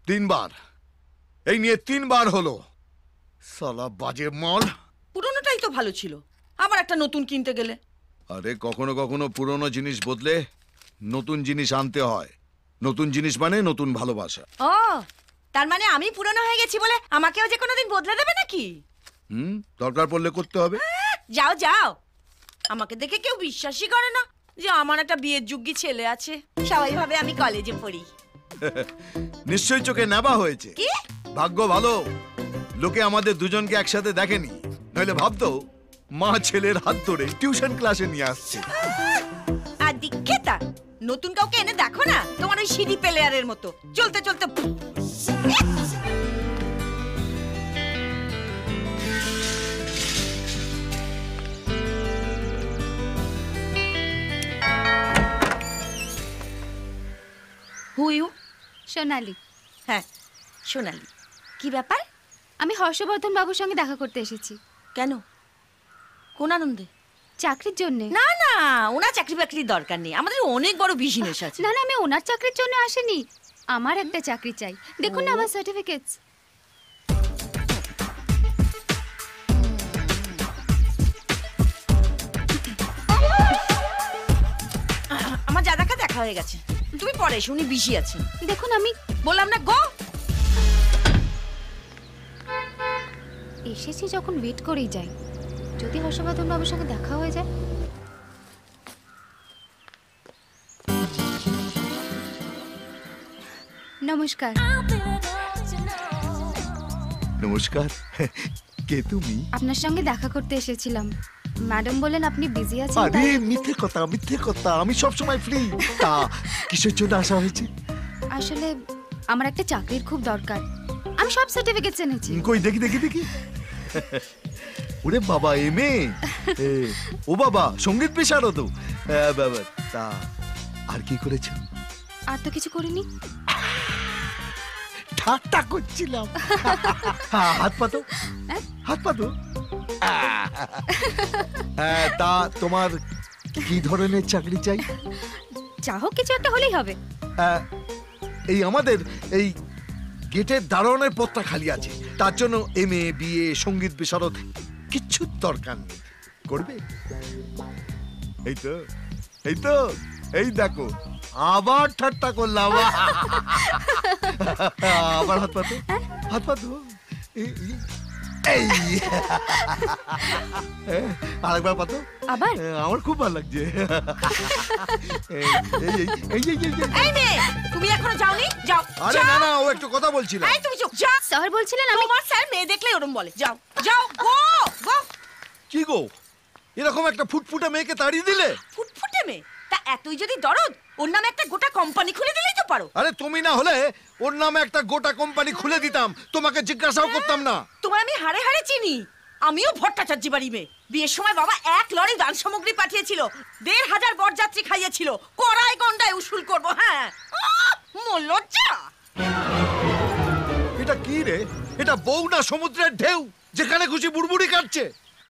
তিনবার, এই নিয়ে তিনবার হলো। সালা বাজে মাল। পুরনোটাই তো ভালো ছিল, আবার একটা নতুন কিনতে গেলে। আরে কখনো কখনো পুরনো জিনিস বদলে নতুন জিনিস আনতে হয়। নতুন জিনিস মানে নতুন ভালোবাসা। ও, তার মানে আমি পুরনো হয়ে গেছি বলে আমাকেও যে কোনোদিন বদলে দেবে নাকি? দরকার পড়লে করতে হবে। যাও যাও, আমাকে দেখে কেউ বিশ্বাসই করে না যে আমার একটা বিয়ের যোগ্যী ছেলে আছে। সবাই ভাবে আমি কলেজে পড়ি। নিশ্চয়ই চোখে নেবা হয়েছে। কি ভাগ্য ভালো, লোকে আমাদের দুজনকে একসাথে দেখেনি, নইলে ভাবতো মা ছেলের হাত ধরে টিউশন ক্লাসে নিয়ে আসছে। আর দীক্ষেতা, নতুন কাউকে এনে দেখো না, তোমার ওই সিডি প্লেয়ারের মতো চলতে চলতে। Who you? সোনালি। হ্যাঁ সোনালি, কি ব্যাপার? আমি হর্ষবর্ধন বাবুর সঙ্গে দেখা করতে এসেছি। কেন, কোন আনন্দে? চাকরির জন্য। না না, ওনার চাকরি বাকরির দরকার নেই, আমাদের অনেক বড় বিজনেস আছে। না না, আমি ওনার চাকরির জন্য আসিনি, আমার একটা চাকরি চাই। দেখুন না আমার সার্টিফিকেটস। আমার দাদাকে দেখা হয়ে গেছে, তুমি পরে এসো, উনি বিজি আছেন। দেখুন আমি বললাম না গো। এসেছি যখন ওয়েট করেই যাই, যদি হর্ষবর্ধন বাবুর সঙ্গে দেখা হয়ে যায়। নমস্কার। নমস্কার, কে তুমি? আপনার সঙ্গে দেখা করতে এসেছিলাম। ম্যাডাম বলেন আপনি বিজি আছেন। আরে মিথ্যে কথা, মিথ্যে কথা, আমি সব সময় ফ্রি। তা কিসের জন্য আসা হয়েছে? আসলে আমার একটা চাকরির খুব দরকার, আমি সব সার্টিফিকেটস এনেছি। কই দেখি দেখি দেখি। ওরে বাবা, এমএ। ও বাবা, সঙ্গীত বিশারদ। বাবা, তা আর কি করেছেন? আর তো কিছু করিনি। ঠাট্টা করছিলাম। হাত পাতো, হাত পাতো। তা তোমার কি ধরনের চাকরি চাই? যা হোক কিছু একটা হলেই হবে। এই আমাদের এই গেটের দারোয়ানের পদটা খালি আছে, তার জন্য এমএ বিএ সঙ্গীত বিশারদ কিচ্ছু দরকার নেই। করবে? এই তো, এই তো, এই দেখো আবার ঠাট্টা করলাম। আবার হাত পাতো, হাত পাতো। এই আরেকবার পাতো। আবার? আমার খুব ভালো লাগছে। এই মেয়ে, তুমি এখনো যাওনি? যাও। আরে না না, ও একটু কথা বলছিল। এই তুমি চুপ। যাও। স্যার বলছিলেন আমি। তোমার স্যার মেয়ে দেখলে ওরম বলে। যাও যাও, গো গো। কি গো, এরকম একটা ফুটফুটে মেয়েকে তাড়িয়ে দিলে? ফুটফুটে মেয়ে? তা এতই যদি দরদ, ওর নামে একটা গোটা কোম্পানি খুলে দিলেই তো পারো। আরে তুমি না হলে ওর নামে একটা গোটা কোম্পানি খুলে দিতাম, তোমাকে জিজ্ঞাসাও করতাম না। তোমার আমি হাড়ে হাড়ে চিনি, আমিও ভট্টাচার্য বাড়ি মেয়ে। বিয়ের সময় বাবা 1 লরি দান সামগ্রী পাঠিয়েছিল, 1500 বরযাত্রী খাইয়েছিল, কড়াই গন্ডায় উসুল করবো। হ্যাঁ, মোর লজ্জা। এটা কি রে? এটা বউ না সমুদ্রের ঢেউ, যেখানে খুশি বুড়বুড়ি কাটছে?